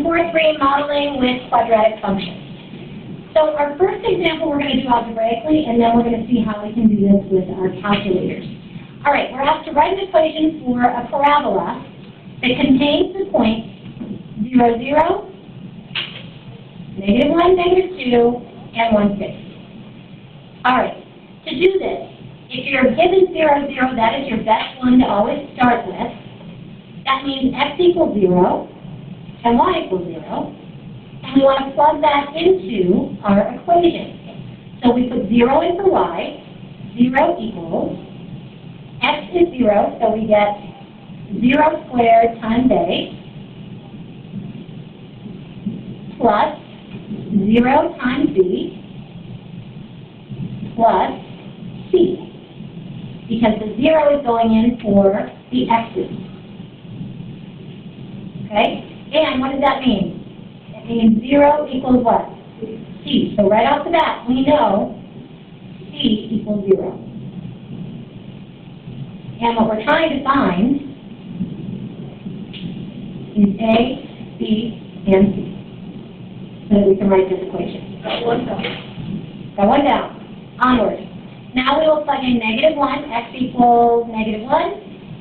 243, modeling with quadratic functions. So our first example we're going to do algebraically, and then we're going to see how we can do this with our calculators. All right, we're asked to write an equation for a parabola that contains the points 0, 0, -1, -2, and 1, 6. All right, to do this, if you're given 0, 0, that is your best one to always start with. That means x equals 0 and y equals 0. And we want to plug that into our equation. So we put 0 in for y. 0 equals, x is 0, so we get 0 squared times a, plus 0 times b, plus c. Because the 0 is going in for the x's. Okay? And what does that mean? It means 0 equals what? C. So right off the bat, we know C equals 0. And what we're trying to find is A, B, and C. So that we can write this equation. Got one down. Got one down. Onward. Now we will plug in -1, x equals -1,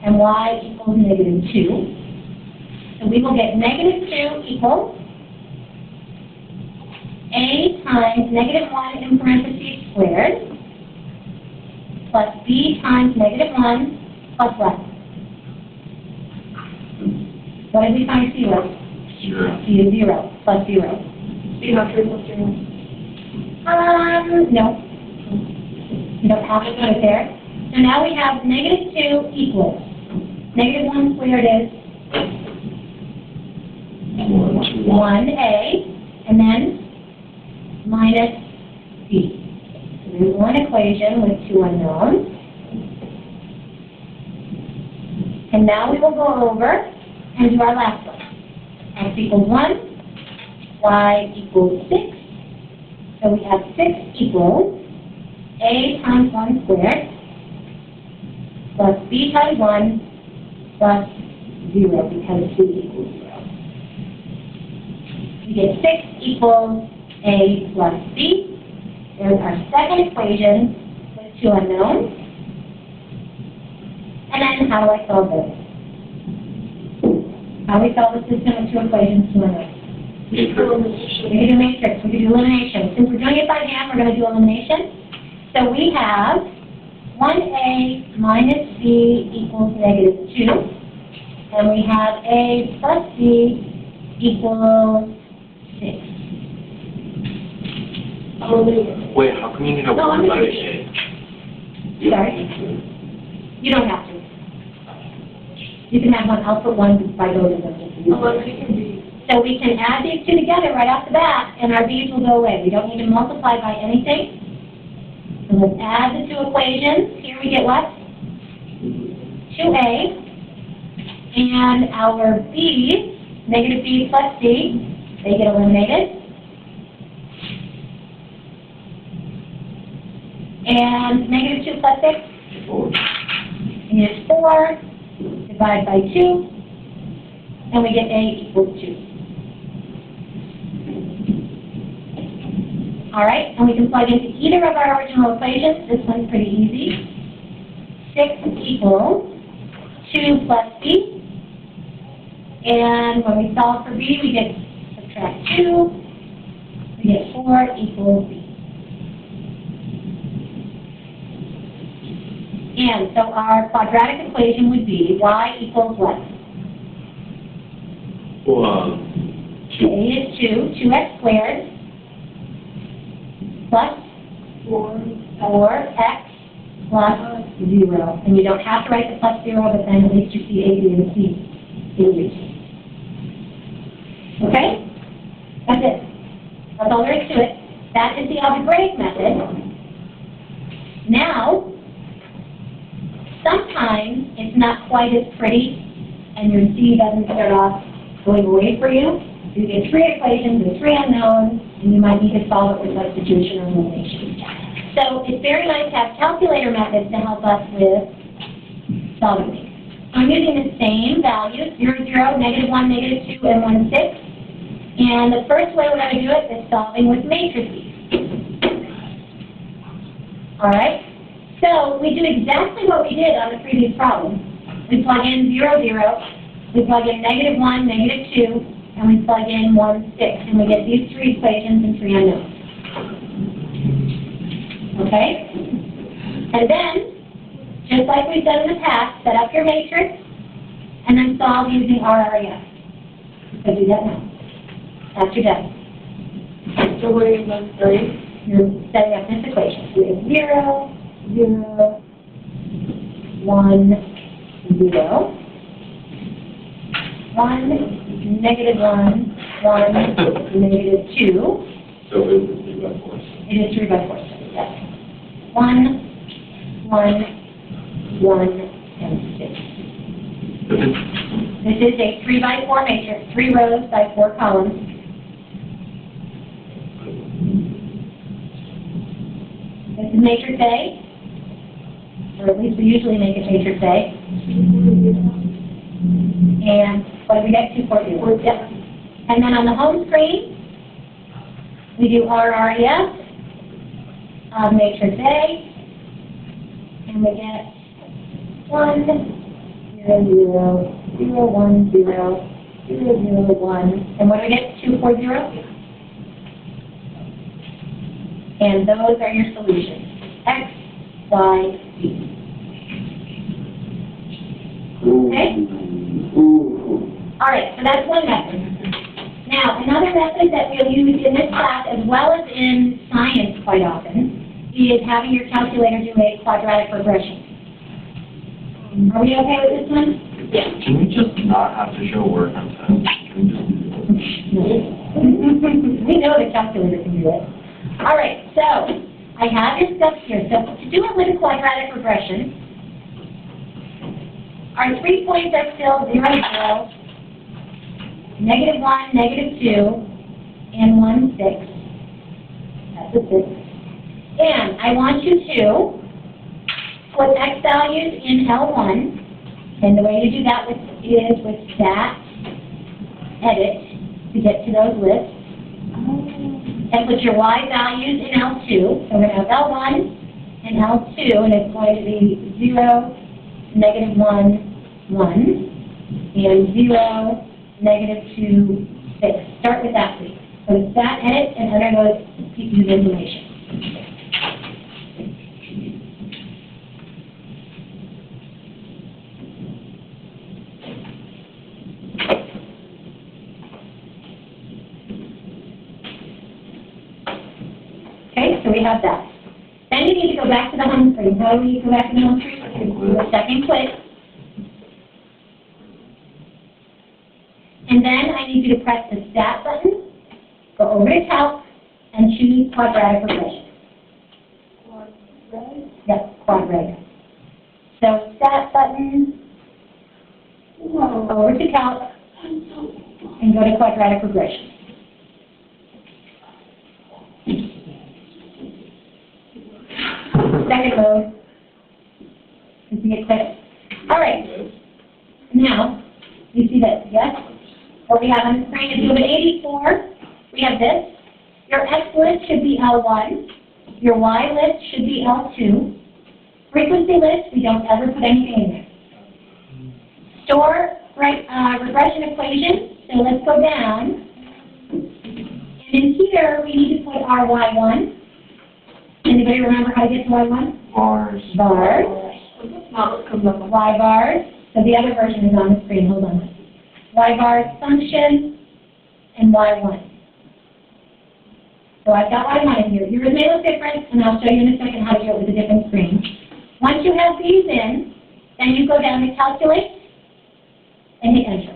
and y equals -2. So we will get -2 equals a times -1 in parentheses squared, plus b times -1 plus what? What did we find c was? 0. C is 0, plus 0. C not 3 plus 0. No. You don't have to put it there. So now we have -2 equals. -1 squared is 1a, and then minus b. So there's one equation with two unknowns. And now we will go over and do our last one. X equals 1, y equals 6. So we have 6 equals a times 1 squared plus b times 1 plus 0 because c equals 0. We get 6 equals a plus b. There's our second equation with two unknowns. And then how do I solve this? How do we solve the system with two equations, two unknowns? We can do matrix, we can do elimination. Since we're doing it by hand, we're going to do elimination. So we have 1a minus b equals -2. And we have a plus b equals 6. Wait, how come you need a No, I'm word by just- A? Sorry? You don't have to. You can have one, I'll put one by both of them. So we can add these two together right off the bat, and our b's will go away. We don't need to multiply by anything. So let's add the two equations. Here we get what? 2a. And our b's, -b plus c, they get eliminated. And -2 plus 6 is 4. Divide by 2. And we get a equals 2. All right, and we can plug into either of our original equations. This one's pretty easy. 6 equals 2 plus b. And when we solve for b, we get subtract 2. We get 4 equals b. And so our quadratic equation would be y equals what? Well, A is 2, 2x squared, plus 4x plus 0. And you don't have to write the plus 0, but then at least you see a, b, and c in use. Okay? That's it. That's all there is to it. That is the algebraic method. Now, sometimes it's not quite as pretty, and your C doesn't start off going away for you. You get 3 equations with 3 unknowns, and you might need to solve it with substitution or elimination. So it's very nice to have calculator methods to help us with solving these. I'm using the same values, 0, 0, -1, -2, and 1, 6. And the first way we're going to do it is solving with matrices. All right? So we do exactly what we did on the previous problem. We plug in 0, 0, we plug in -1, -2, and we plug in 1, 6, and we get these three equations and three unknowns. Okay? And then, just like we've done in the past, set up your matrix, and then solve using RREF. So do that now. After you're done. So what are you going to say? You're setting up this equation. We have 0, 0, 1, 0, 1, -1, 1, -2. So it was 3 by 4. It is 3 by 4. Yes. 1, 1, 1, and 6. This is a 3 by 4 matrix, 3 rows by 4 columns. This is matrix A, or at least we usually make it matrix A. And what do we get? 2, 4, 0. Yep. And then on the home screen, we do RREF of matrix A, and we get 1, 0, 0, 0, 1, 0, 0, 0, 1. And what do we get? 2, 4, 0? And those are your solutions. X, Y, Z. Okay? All right, so that's one method. Now, another method that we'll use in this class, as well as in science quite often, is having your calculator do a quadratic regression. Are we okay with this one? Yeah. Can we just not have to show work on test? Can we just do this? We know the calculator can do it. All right, so I have your steps here. So to do it with a quadratic regression, our 3 points are still 0, 0, -1, -2, and 1, 6. That's a 6. And I want you to put x values in L1, and the way you do that is with stat, edit, to get to those lists. And put your y values in L2. So we're going to have L1 and L2, and it's going to be 0, -1, 1, and 0, -2, 6. Start with that, please. So stat, edit, and enter those pieces of information. Okay, so we have that. Then you need to go back to the home screen. How do we go back to the home screen? Do a second click. And then I need you to press the Stat button, go over to Calc, and choose Quadratic Regression. Quadratic? Yep, Quadratic. So Stat button, over to Calc, and go to Quadratic Regression. Second mode. You see it click. All right. Now, you see this, yes? What we have on the screen is you have an 84. We have this. Your X list should be L1. Your Y list should be L2. Frequency list, we don't ever put anything in there. Store regression equation. So let's go down. And in here, we need to put our Y1. Anybody remember how to get to Y1? Bars. Bars. Comes up. Y bars. So the other version is on the screen. Hold on. Y bars function and Y1. So I've got Y1 in here. Yours may look different, and I'll show you in a second how to do it with a different screen. Once you have these in, then you go down to calculate and hit enter.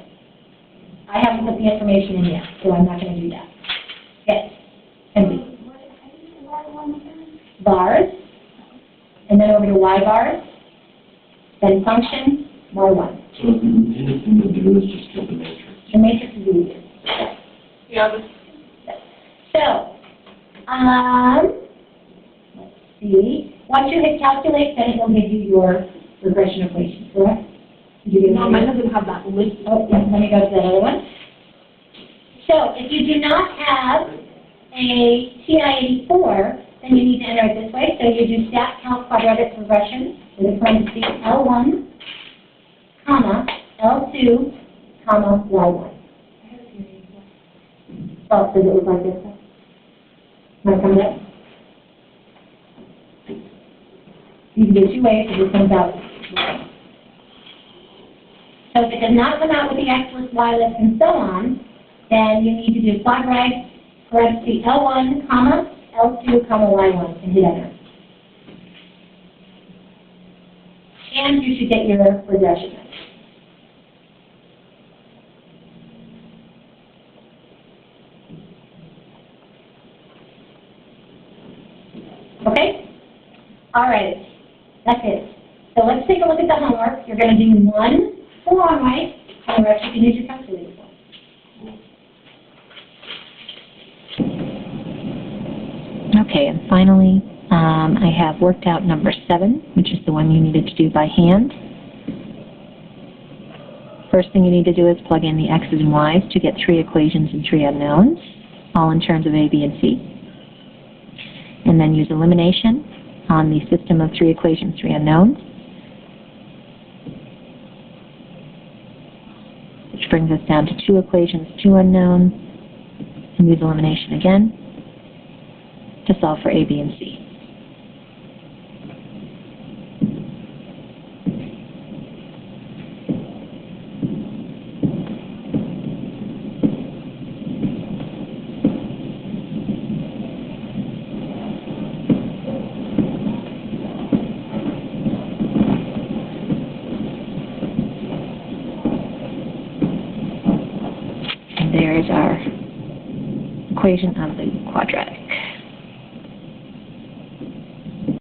I haven't put the information in yet, so I'm not going to do that. Yes. And bars, and then over to Y bars, then function, Y1. So the easiest thing to do is just get the matrix. The matrix is easier. Yeah, So, let's see. Once you hit calculate, then it will give you your regression equation, correct? Did you get no, mine doesn't have that list. Oh, yeah, let me go to that other one. So if you do not have a TI-84, then you need to enter it this way. So you do stat count quadratic progression with a parenthesis L1, comma, L2, comma, Y1. Oh, does it look like this? Want to come up? You can do it two ways, so this comes out. So if it does not come out with the X list, Y list, and so on, then you need to do quadratic parenthesis L1, comma, L2, comma, Y1, and hit enter. And you should get your regression. Okay? All right. That's it. So let's take a look at the homework. You're going to do 1 full on right, and the rest you can use your calculator for. Okay, and finally, I have worked out number 7, which is the one you needed to do by hand. First thing you need to do is plug in the x's and y's to get 3 equations and 3 unknowns, all in terms of A, B, and C. And then use elimination on the system of 3 equations, 3 unknowns, which brings us down to 2 equations, 2 unknowns, and use elimination again to solve for A, B, and C. And there is our equation of the quadratic.